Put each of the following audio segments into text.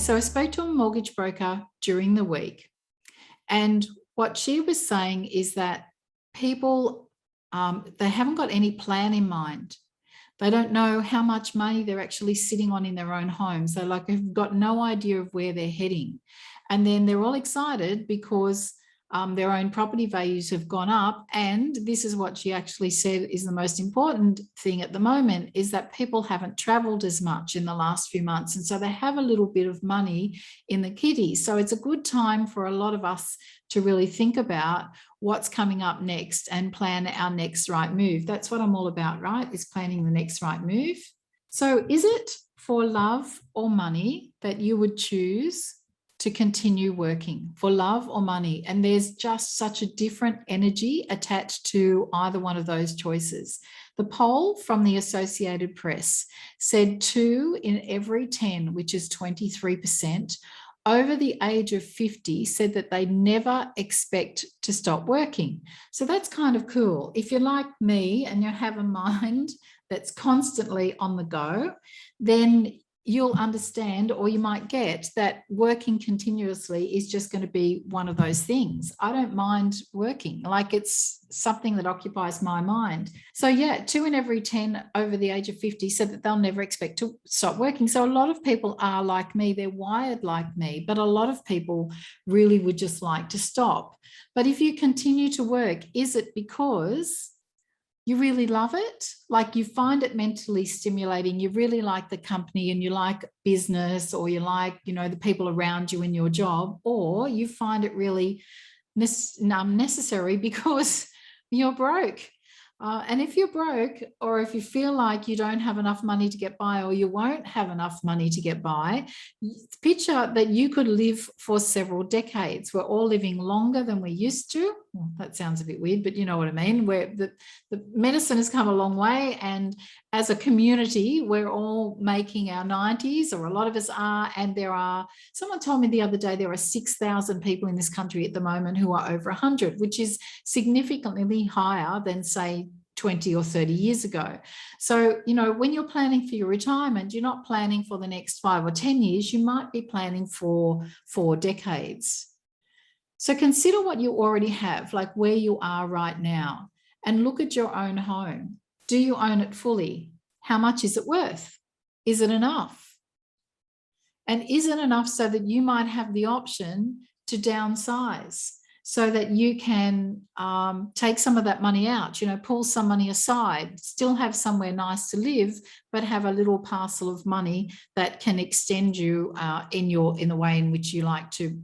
so I spoke to a mortgage broker during the week, and what she was saying is that people, they haven't got any plan in mind. They don't know how much money they're actually sitting on in their own homes. They have got no idea of where they're heading. And then they're all excited because their own property values have gone up. And this is what she actually said is the most important thing at the moment, is that people haven't traveled as much in the last few months. And so they have a little bit of money in the kitty. So it's a good time for a lot of us to really think about what's coming up next and plan our next right move. That's what I'm all about, right? Is planning the next right move. So is it for love or money that you would choose to continue working, for love or money? And there's just such a different energy attached to either one of those choices. The poll from the Associated Press said 2 in every 10, which is 23%, over the age of 50 said that they never expect to stop working. So that's kind of cool. If you're like me and you have a mind that's constantly on the go, then you'll understand, or you might get, that working continuously is just going to be one of those things. I don't mind working, like it's something that occupies my mind. So yeah, 2 in every 10 over the age of 50 said that they'll never expect to stop working. So a lot of people are like me, they're wired like me, but a lot of people really would just like to stop. But if you continue to work, is it because you really love it? Like you find it mentally stimulating, you really like the company and you like business, or you like, the people around you in your job, or you find it really necessary because you're broke. And if you're broke, or if you feel like you don't have enough money to get by, or you won't have enough money to get by, picture that you could live for several decades. We're all living longer than we used to. Well, that sounds a bit weird, but you know what I mean. Where the medicine has come a long way, and as a community, we're all making our 90s, or a lot of us are. And someone told me the other day, there are 6,000 people in this country at the moment who are over 100, which is significantly higher than, say, 20 or 30 years ago. So, when you're planning for your retirement, you're not planning for the next 5 or 10 years, you might be planning for 4 decades. So consider what you already have, like where you are right now, and look at your own home. Do you own it fully? How much is it worth? Is it enough? And is it enough so that you might have the option to downsize, so that you can take some of that money out, pull some money aside, still have somewhere nice to live, but have a little parcel of money that can extend you in the way in which you like to,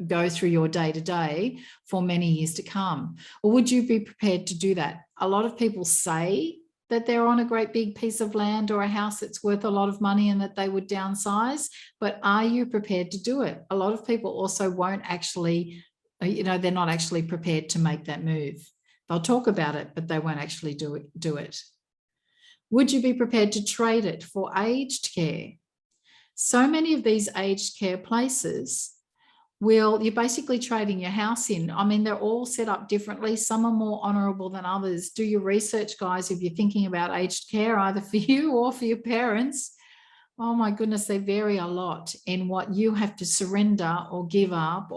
go through your day-to-day for many years to come? Or would you be prepared to do that? A lot of people say that they're on a great big piece of land or a house that's worth a lot of money and that they would downsize, but are you prepared to do it? A lot of people also won't actually, they're not actually prepared to make that move. They'll talk about it, but they won't actually do it. Would you be prepared to trade it for aged care? So many of these aged care places, you're basically trading your house in. I mean, they're all set up differently. Some are more honourable than others. Do your research, guys, if you're thinking about aged care, either for you or for your parents. Oh my goodness, they vary a lot in what you have to surrender or give up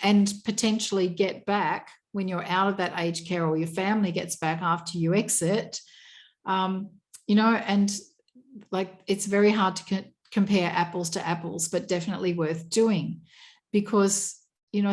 and potentially get back when you're out of that aged care, or your family gets back after you exit. And like, it's very hard to compare apples to apples, but definitely worth doing. Because,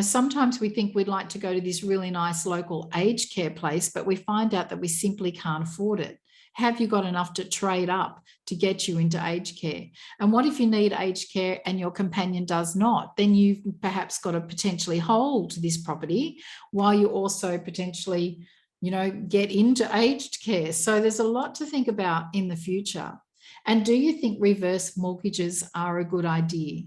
sometimes we think we'd like to go to this really nice local aged care place, but we find out that we simply can't afford it. Have you got enough to trade up to get you into aged care? And what if you need aged care and your companion does not? Then you've perhaps got to potentially hold this property while you also potentially, get into aged care. So there's a lot to think about in the future. And do you think reverse mortgages are a good idea?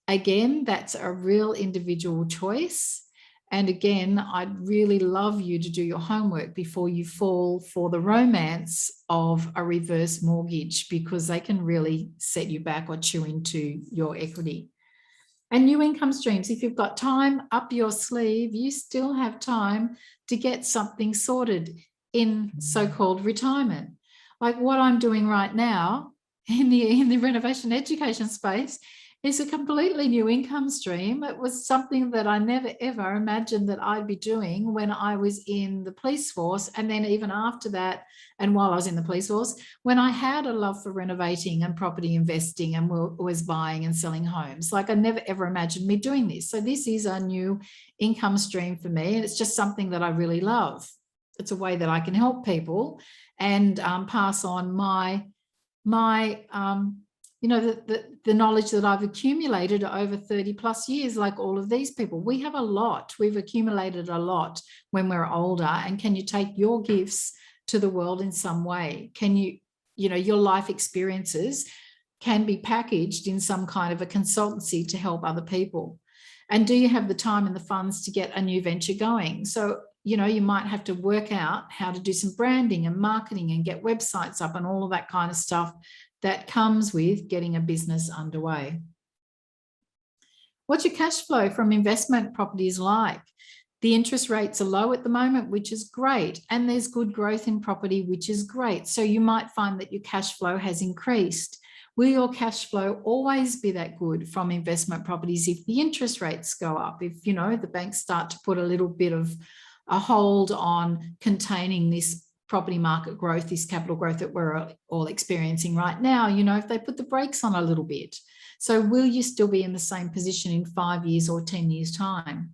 Again, that's a real individual choice. And again, I'd really love you to do your homework before you fall for the romance of a reverse mortgage, because they can really set you back or chew into your equity. And new income streams, if you've got time up your sleeve, you still have time to get something sorted in so-called retirement. Like what I'm doing right now in the renovation education space is a completely new income stream. It was something that I never ever imagined that I'd be doing when I was in the police force. And then even after that, and while I was in the police force, when I had a love for renovating and property investing and was buying and selling homes, like I never ever imagined me doing this. So this is a new income stream for me. And it's just something that I really love. It's a way that I can help people and pass on my the knowledge that I've accumulated over 30 plus years, like all of these people. We have a lot. We've accumulated a lot when we're older. And can you take your gifts to the world in some way? Can your life experiences can be packaged in some kind of a consultancy to help other people. And do you have the time and the funds to get a new venture going? So, you might have to work out how to do some branding and marketing and get websites up and all of that kind of stuff that comes with getting a business underway. What's your cash flow from investment properties like? The interest rates are low at the moment, which is great. And there's good growth in property, which is great. So you might find that your cash flow has increased. Will your cash flow always be that good from investment properties if the interest rates go up? If, the banks start to put a little bit of a hold on containing this property market growth, this capital growth that we're all experiencing right now, if they put the brakes on a little bit. So will you still be in the same position in 5 years or 10 years time?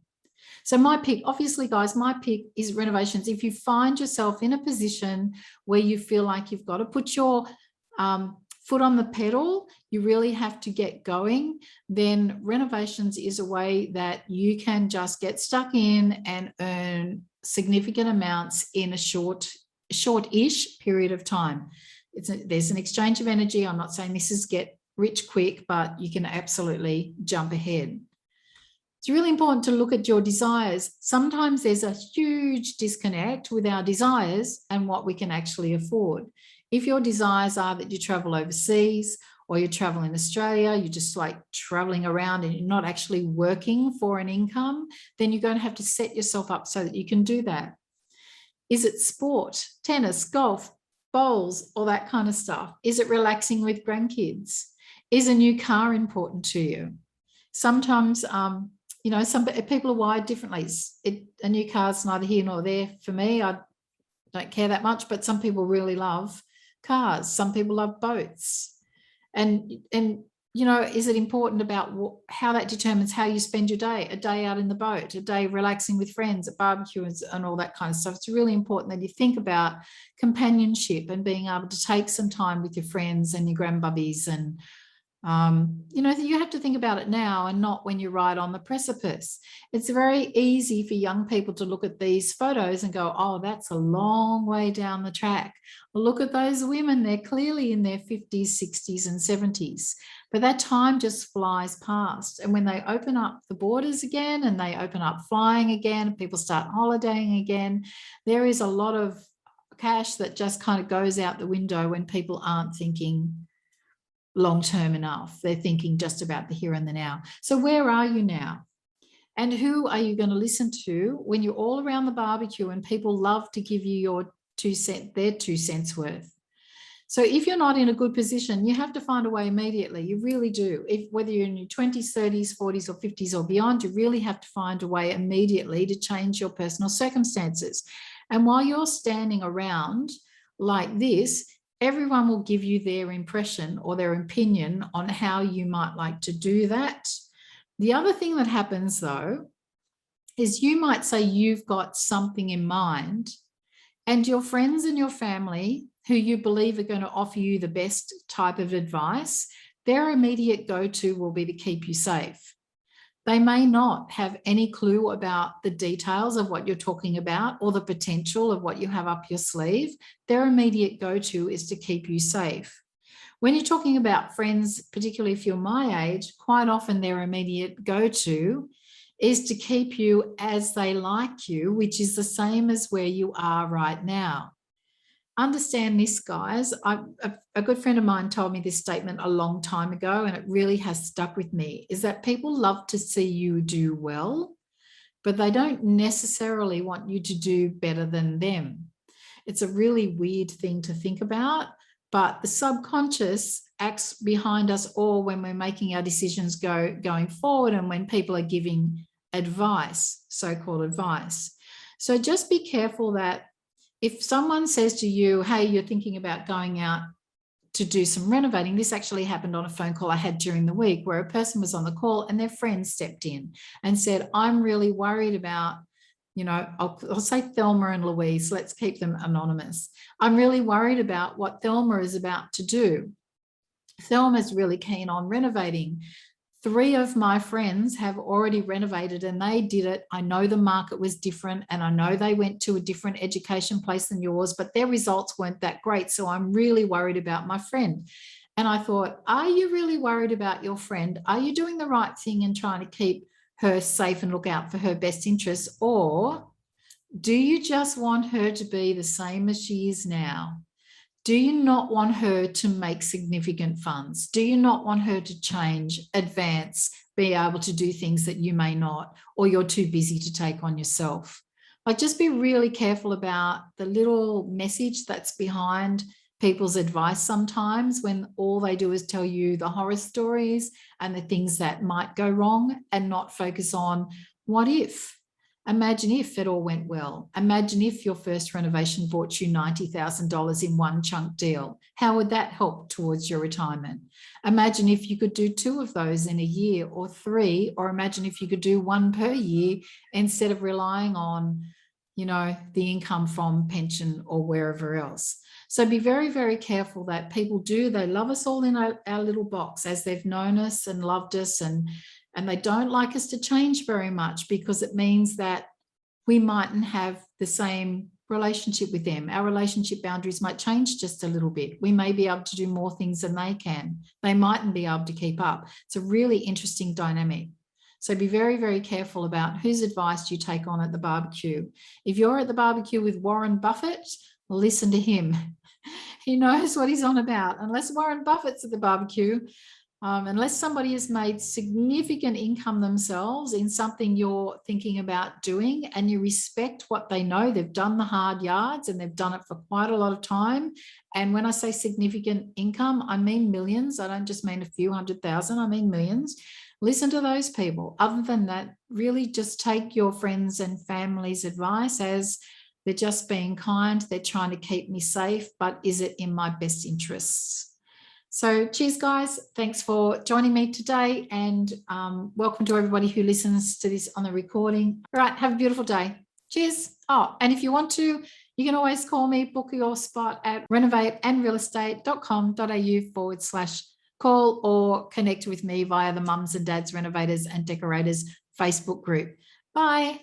So my pick, obviously guys, my pick is renovations. If you find yourself in a position where you feel like you've got to put your foot on the pedal, you really have to get going, then renovations is a way that you can just get stuck in and earn significant amounts in a short-ish period of time. There's an exchange of energy. I'm not saying this is get rich quick, but you can absolutely jump ahead. It's really important to look at your desires. Sometimes there's a huge disconnect with our desires and what we can actually afford. If your desires are that you travel overseas or you travel in Australia, you're just like traveling around and you're not actually working for an income, then you're going to have to set yourself up so that you can do that. Is it sport, tennis, golf, bowls, all that kind of stuff? Is it relaxing with grandkids? Is a new car important to you? Sometimes, some people are wired differently. A new car's neither here nor there for me. I don't care that much, but some people really love cars. Some people love boats. And is it important about how that determines how you spend your day? A day out in the boat, a day relaxing with friends at barbecues and all that kind of stuff. It's really important that you think about companionship and being able to take some time with your friends and your grandbubbies and you have to think about it now and not when you're right on the precipice. It's very easy for young people to look at these photos and go, oh, that's a long way down the track. Well, look at those women. They're clearly in their 50s, 60s and 70s. But that time just flies past. And when they open up the borders again and they open up flying again, and people start holidaying again, there is a lot of cash that just kind of goes out the window when people aren't thinking long-term enough. They're thinking just about the here and the now. So where are you now? And who are you going to listen to when you're all around the barbecue and people love to give you their 2 cents worth? So if you're not in a good position, you have to find a way immediately. You really do. Whether you're in your 20s, 30s, 40s or 50s or beyond, you really have to find a way immediately to change your personal circumstances. And while you're standing around like this, everyone will give you their impression or their opinion on how you might like to do that. The other thing that happens, though, is you might say you've got something in mind, and your friends and your family who you believe are going to offer you the best type of advice, their immediate go-to will be to keep you safe. They may not have any clue about the details of what you're talking about or the potential of what you have up your sleeve. Their immediate go-to is to keep you safe. When you're talking about friends, particularly if you're my age, quite often their immediate go-to is to keep you as they like you, which is the same as where you are right now. Understand this, guys. A good friend of mine told me this statement a long time ago, and it really has stuck with me, is that people love to see you do well, but they don't necessarily want you to do better than them. It's a really weird thing to think about, but the subconscious acts behind us all when we're making our decisions going forward and when people are giving advice, so-called advice. So just be careful that if someone says to you, hey, you're thinking about going out to do some renovating. This actually happened on a phone call I had during the week where a person was on the call and their friend stepped in and said, I'm really worried about, I'll say Thelma and Louise, let's keep them anonymous. I'm really worried about what Thelma is about to do. Thelma's really keen on renovating. 3 of my friends have already renovated and they did it. I know the market was different and I know they went to a different education place than yours, but their results weren't that great. So I'm really worried about my friend. And I thought, are you really worried about your friend? Are you doing the right thing and trying to keep her safe and look out for her best interests? Or do you just want her to be the same as she is now? Do you not want her to make significant funds? Do you not want her to change, advance, be able to do things that you may not, or you're too busy to take on yourself? Like, just be really careful about the little message that's behind people's advice sometimes when all they do is tell you the horror stories and the things that might go wrong and not focus on what if. Imagine if it all went well. Imagine if your first renovation bought you $90,000 in one chunk deal. How would that help towards your retirement? Imagine if you could do 2 of those in a year or 3, or imagine if you could do 1 per year instead of relying on, the income from pension or wherever else. So be very, very careful that people they love us all in our little box as they've known us and loved us, and they don't like us to change very much because it means that we mightn't have the same relationship with them. Our relationship boundaries might change just a little bit. We may be able to do more things than they can. They mightn't be able to keep up. It's a really interesting dynamic. So be very, very careful about whose advice you take on at the barbecue. If you're at the barbecue with Warren Buffett, listen to him. He knows what he's on about. Unless Warren Buffett's at the barbecue, unless somebody has made significant income themselves in something you're thinking about doing and you respect what they know, they've done the hard yards and they've done it for quite a lot of time. And when I say significant income, I mean millions. I don't just mean a few 100,000, I mean millions. Listen to those people. Other than that, really just take your friends and family's advice as they're just being kind. They're trying to keep me safe, but is it in my best interests? So cheers, guys. Thanks for joining me today, and welcome to everybody who listens to this on the recording. All right, have a beautiful day. Cheers. Oh, and if you want to, you can always call me, book your spot at renovateandrealestate.com.au/call, or connect with me via the Mums and Dads Renovators and Decorators Facebook group. Bye.